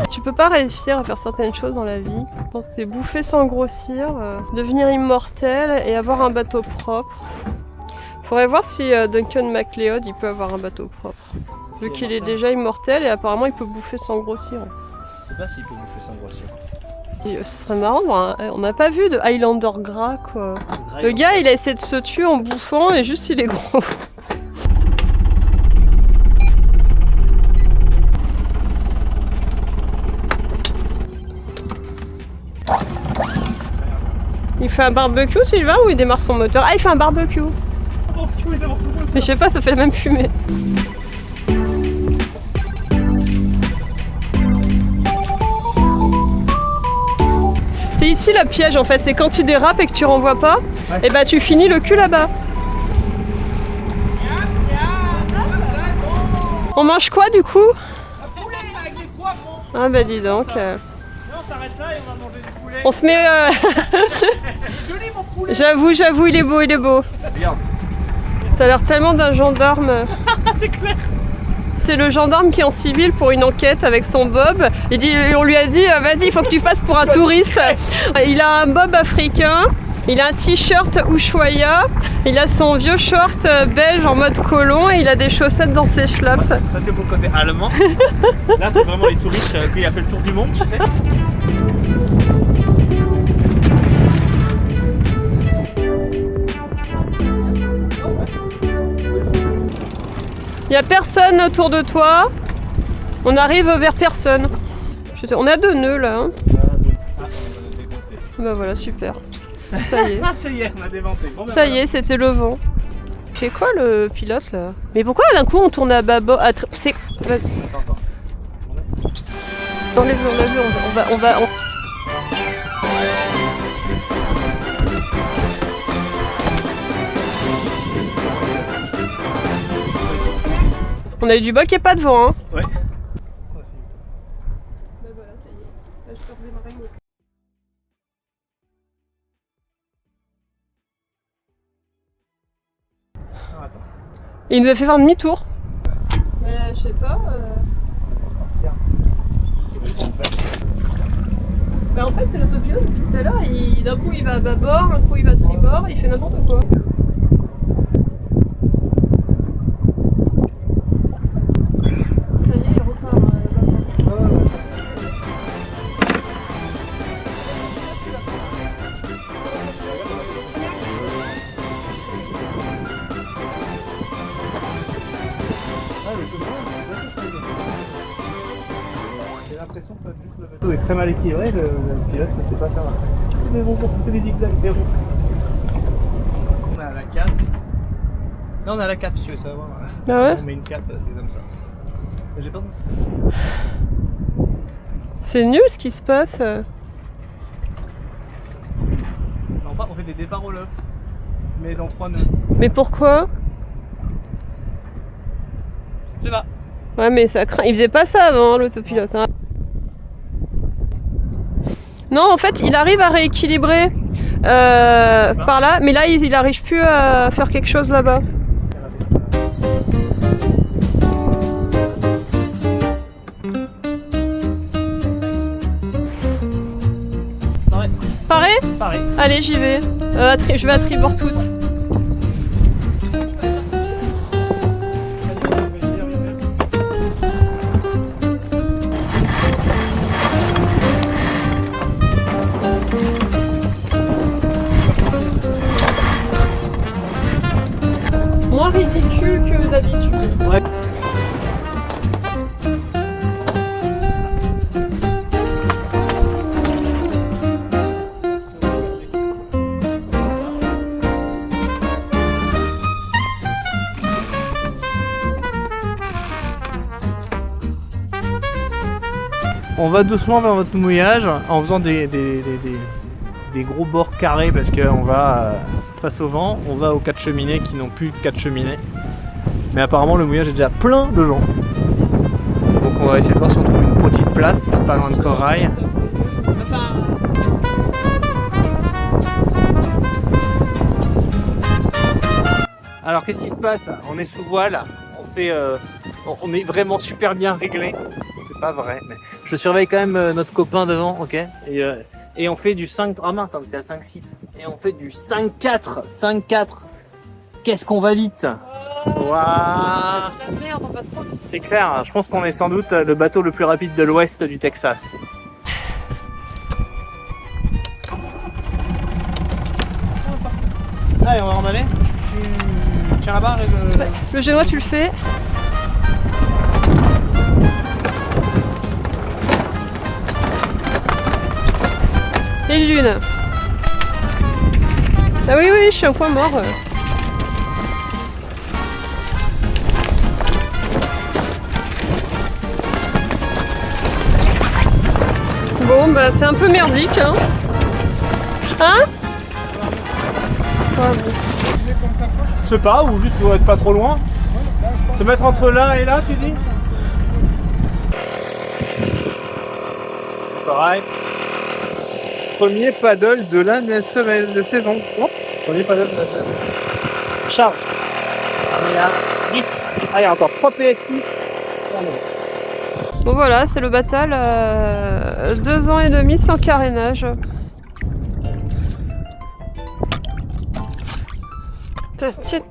Tu peux pas réussir à faire certaines choses dans la vie. Je pense que c'est bouffer sans grossir, devenir immortel et avoir un bateau propre. Faudrait voir si Duncan MacLeod il peut avoir un bateau propre. Vu qu'il est déjà immortel et apparemment il peut bouffer sans grossir. Je sais pas s'il peut bouffer sans grossir. Ce serait marrant, on n'a pas vu de Highlander gras quoi. Le gars il a essayé de se tuer en bouffant et juste il est gros. Il fait un barbecue Sylvain ou il démarre son moteur? Ah il fait un barbecue. Mais je sais pas, ça fait la même fumée. C'est ici la piège en fait, c'est quand tu dérapes et que tu renvoies pas, ouais. Et bah tu finis le cul là-bas. On mange quoi du coup? Un poulet avec les poivrons. Ah bah dis donc. On s'arrête là et on va manger du poulet. On se met... Joli mon poulet. J'avoue, il est beau, il est beau. Regarde. Ça a l'air tellement d'un gendarme. C'est clair. C'est le gendarme qui est en civil pour une enquête avec son bob. On lui a dit, vas-y, il faut que tu passes pour un touriste. Il a un bob africain. Il a un t-shirt Ushuaïa, il a son vieux short beige en mode colon et il a des chaussettes dans ses schlaps. Ça c'est pour le côté allemand. Là c'est vraiment les touristes qui a fait le tour du monde, tu sais. Il n'y a personne autour de toi. On arrive vers personne. On a 2 nœuds là. Hein. Bah voilà, super. Ça y est. Ça y est, on a déventé. Bon, ça y est, c'était le vent. Il fait quoi le pilote là? Mais pourquoi d'un coup on tourne à bâbord? C'est... Attends. On va... On a eu du bol qu'il n'y ait pas de vent, hein. Ouais. Et il nous a fait faire demi-tour. Je sais pas. Bah en fait c'est l'autopilote depuis tout à l'heure, d'un coup il va à bâbord, un coup il va à tribord, il fait n'importe quoi. Ça y est, il repart. J'ai l'impression que le bateau est très mal équilibré, le pilote ne sait pas faire. Mais bon, c'était des zigzags, des roues. On est à la cape. Là on est à la cape si tu veux savoir. Ah ouais? On met une cape, c'est comme ça. J'ai pas. C'est nul ce qui se passe. On fait des départs au lof, mais dans 3 nœuds. Mais pourquoi? Je sais pas. Ouais mais ça craint. Il faisait pas ça avant l'autopilote. Hein. Non en fait il arrive à rééquilibrer par là, mais là il arrive plus à faire quelque chose là-bas. Pareil? Pareil. Allez j'y vais. Je vais à tribord toute. Moins ridicule que d'habitude. Ouais. On va doucement vers votre mouillage en faisant des gros bords carrés parce qu'on va face au vent, on va aux 4 cheminées qui n'ont plus 4 cheminées. Mais apparemment le mouillage est déjà plein de gens. donc on va essayer de voir si on trouve une petite place, pas loin de Corail. Alors qu'est-ce qui se passe? On est sous voile, on est vraiment super bien réglé. C'est pas vrai, mais je surveille quand même notre copain devant, ok? Et on fait du 5... Ah mince, on était à 5-6. Et on fait du 5-4. 5-4. Qu'est-ce qu'on va vite? Waouh! C'est clair, hein. Je pense qu'on est sans doute le bateau le plus rapide de l'ouest du Texas. Allez, on va en aller. Tu tiens la barre et je... Ouais. Le génois, tu le fais. Et lune. Ah oui, oui, je suis un point mort. Bon, bah c'est un peu merdique, hein. Hein? Ouais, bon. Je sais pas, ou juste pour être pas trop loin. Se mettre entre là et là, tu dis? Pareil. Premier paddle de la saison. Oh, premier paddle de la saison. Charge. On est à 10. Ah, il y a encore 3 PSI. Bon voilà, c'est le Batal, 2 ans et demi sans carénage. Tiens.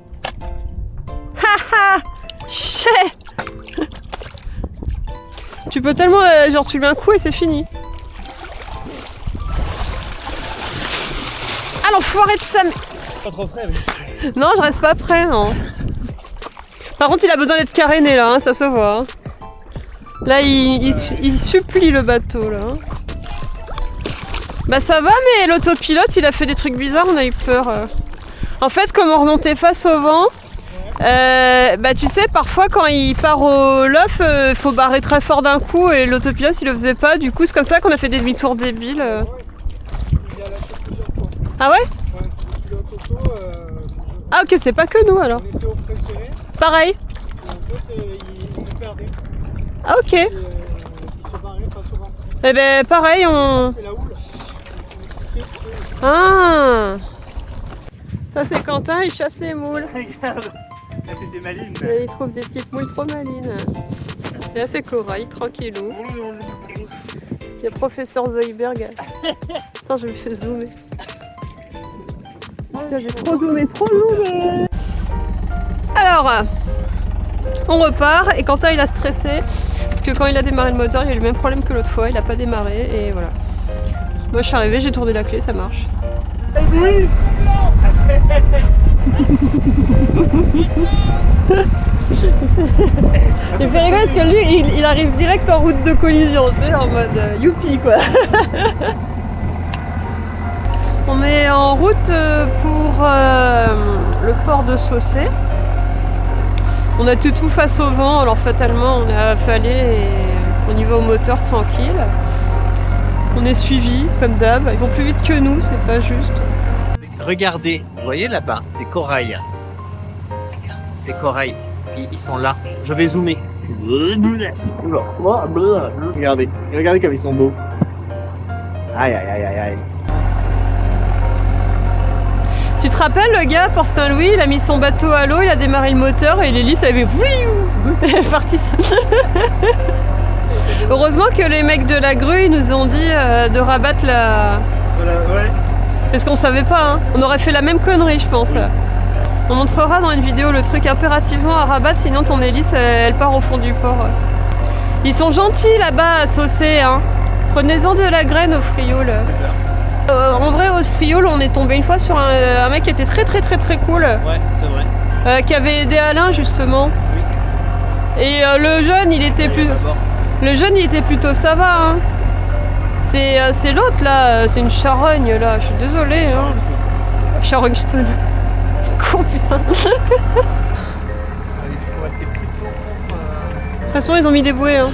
Haha. Chais. Tu peux tellement, genre tu lui mets un coup et c'est fini. Ah l'enfoiré de Sam. Pas trop près, mais... Non, je reste pas près, non. Par contre, il a besoin d'être caréné là, hein, ça se voit. Hein. Là, il supplie le bateau là. Bah ça va, mais l'autopilote, il a fait des trucs bizarres, on a eu peur. En fait, comme on remontait face au vent, bah tu sais, parfois quand il part au lof, il faut barrer très fort d'un coup et l'autopilote, il le faisait pas. Du coup, c'est comme ça qu'on a fait des demi-tours débiles. Ah ouais? Ouais, le pilote auto, Ah ok, c'est pas que nous alors. on était au pré serré, Pareil. et en fait, il nous perdait. Ah ok. Et, il se barrait face au vent. Eh ben pareil, on... C'est la houle. On est piqué, Ah. Ça c'est Quentin, il chasse les moules. Regarde, elle fait des malines. Et il trouve des petites moules trop malines. Et là c'est Corail, tranquillou. Il y a professeur Zoïberg. Attends, je me fais zoomer. Putain, j'ai trop zoomé. Alors, on repart et Quentin il a stressé parce que quand il a démarré le moteur, il a eu le même problème que l'autre fois, il a pas démarré et voilà. Moi je suis arrivée, j'ai tourné la clé, ça marche. Il fait rigoler parce que lui, il arrive direct en route de collision, tu sais, en mode youpi quoi. On est en route pour le port de Saucé. On a tout face au vent, alors fatalement on est affalé et on y va au moteur tranquille. On est suivi comme d'hab, ils vont plus vite que nous, c'est pas juste. Regardez, vous voyez là-bas, c'est Corail. C'est Corail, ils sont là. Je vais zoomer. Regardez comme ils sont beaux. Aïe aïe aïe aïe aïe. Tu te rappelles le gars à Port-Saint-Louis, il a mis son bateau à l'eau, il a démarré le moteur et l'hélice elle est partie. Heureusement que les mecs de la grue ils nous ont dit de rabattre la... Voilà, ouais. Parce qu'on savait pas, hein. On aurait fait la même connerie je pense. On montrera dans une vidéo le truc impérativement à rabattre, sinon ton hélice elle part au fond du port. Ils sont gentils là-bas à Saucé, hein. Prenez-en de la graine au frioul. En vrai au frioul on est tombé une fois sur un mec qui était très cool. Ouais, c'est vrai. Qui avait aidé Alain justement. Oui. Et le jeune il était plutôt ça va, hein. C'est l'autre là, c'est une charogne là, je suis désolée. Hein. Charogne Stone. Con putain. De toute façon ils ont mis des bouées. Hein.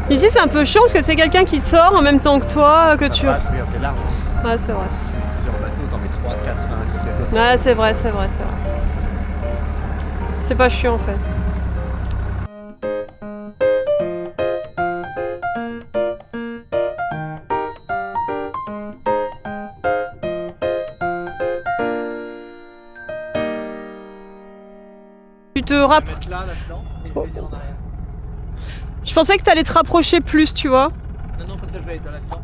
Ici c'est un peu chiant parce que c'est quelqu'un qui sort en même temps que toi, que tu... Ah, c'est large. Ouais c'est vrai. bateau, t'en mets 3, 4, 1 à côté de l'autre. Ouais, c'est vrai, c'est vrai, c'est vrai. C'est pas chiant en fait. Tu te Je vais rappelles. mettre là-dedans, et je vais dire en arrière. Je pensais que t'allais te rapprocher plus, tu vois. Non, comme ça je vais aller là-dedans.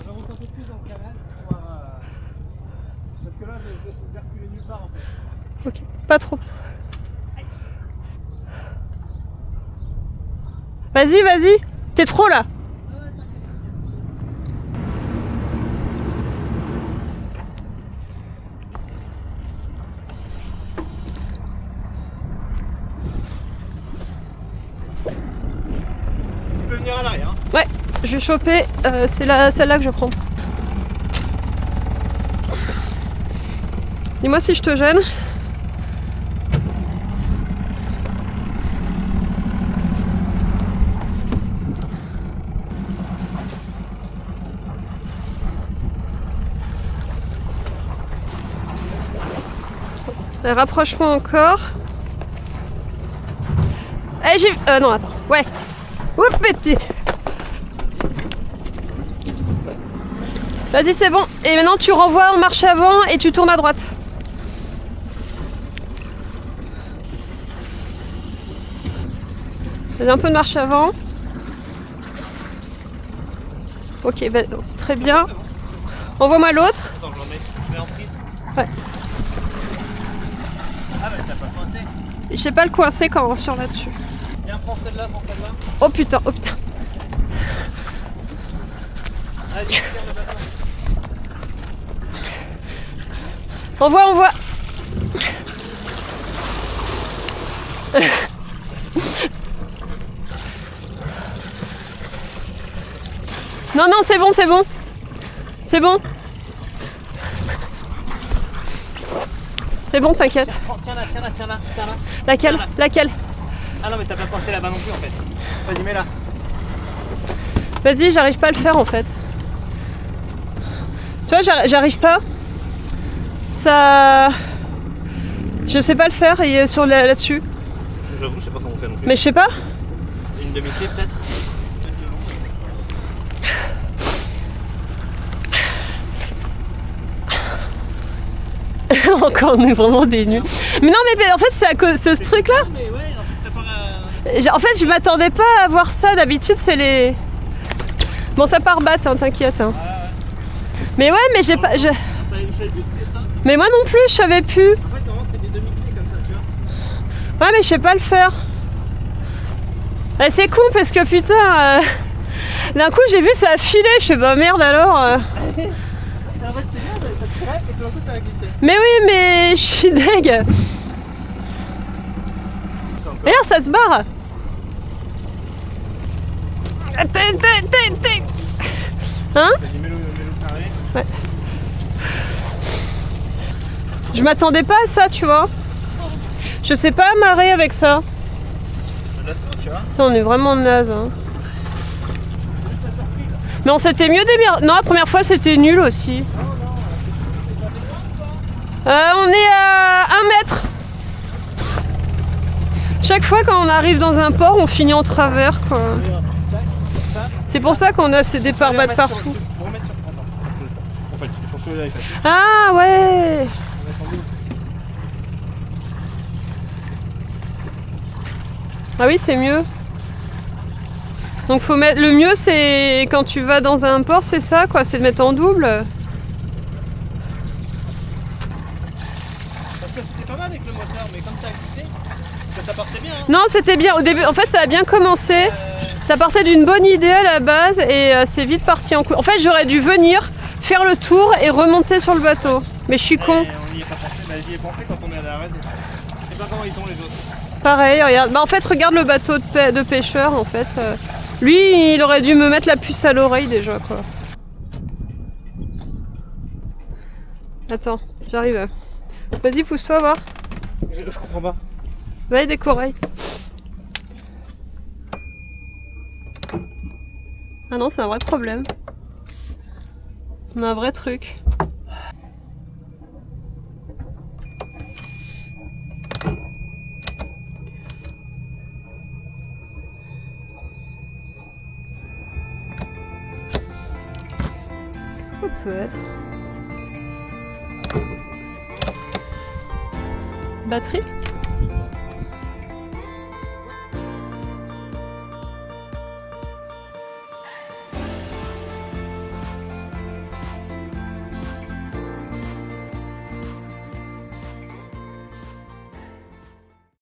J'avance un peu plus dans le canal pour voir, parce que là, je vais reculer nulle part en fait. Ok, pas trop. Vas-y, vas-y. T'es trop là. Tu peux venir à l'arrière. Hein. Ouais, je vais choper. C'est celle-là que je prends. Dis-moi si je te gêne. Rapproche-moi encore. Eh, j'ai... non, attends. Ouais. Oups, petit. Vas-y, c'est bon. Et maintenant, tu renvoies en marche avant et tu tournes à droite. Vas-y, un peu de marche avant. Ok, bah, très bien. Envoie-moi l'autre. Attends, je mets en prise. Ouais. Ah bah t'as pas coincé. Je sais pas le coincer quand on sur là-dessus. Viens, prends celle-là, prends celle-là. Oh putain, oh putain. Allez, tire le bateau. Envoie. Non, non, c'est bon, c'est bon. C'est bon. C'est bon, t'inquiète. Tiens là. Laquelle? Tiens là. Laquelle? Ah non, mais t'as pas coincé là-bas non plus en fait. Vas-y, mets là. Vas-y, j'arrive pas à le faire en fait. Tu vois, j'arrive pas. Ça... Je sais pas le faire là-dessus. J'avoue, je sais pas comment on fait non plus. Mais je sais pas. Une demi-clé peut-être. Encore nous, vraiment des nuls. Mais non, mais en fait, c'est à cause de ce truc-là. Mais ouais, en fait, t'as pas. En fait, je m'attendais pas à voir ça. D'habitude, c'est les. Bon, ça part battre, hein, t'inquiète. Hein. Ah ouais. Mais ouais, mais j'ai pas. Je savais plus que c'était ça. Mais moi non plus, je savais plus. En fait, normalement, c'est des demi-clés comme ça, tu vois. Ouais, mais je sais pas le faire. Ouais, c'est con parce que putain. D'un coup, j'ai vu ça a filé. Je fais bah merde alors. En fait, c'est bien, ça tirait et tout d'un coup, ça a glissé. Mais oui, mais je suis deg. D'ailleurs, ça se barre. Hein? Vas-y, mets-le carré. Ouais. Je m'attendais pas à ça, tu vois. Je sais pas amarrer avec ça. C'est de la sauce, tu vois. Putain, on est vraiment naze. Hein. Mais on s'était mieux démerdé. Non, la première fois, c'était nul aussi. On est à 1 mètre. Chaque fois quand on arrive dans un port, on finit en travers, quoi. C'est pour ça qu'on a ces départs battre partout. Pour remettre sur. Attends, en fait, pour celui-là, il fait. Ah ouais. Ah oui, c'est mieux. Donc faut mettre. Le mieux, c'est quand tu vas dans un port, c'est ça, quoi. C'est de mettre en double. Parce que c'était pas mal avec le moteur, mais comme ça a glissé, parce que ça partait bien. Hein. Non, c'était bien. Au début, en fait, ça a bien commencé. Ça partait d'une bonne idée à la base et c'est vite parti en couille. En fait, j'aurais dû venir faire le tour et remonter sur le bateau. Mais je suis con. On y est pas pensé, bah, j'y ai pensé quand on est à l'arrêt. Je sais pas comment ils sont les autres. Pareil, regarde. Bah, en fait, regarde le bateau de pêcheur. En fait, lui, il aurait dû me mettre la puce à l'oreille déjà, quoi. Attends, j'arrive. Vas-y, pousse-toi, va. Je comprends pas. Va des corails. Ah non, c'est un vrai problème. On a un vrai truc. Qu'est-ce que ça peut être? Batterie?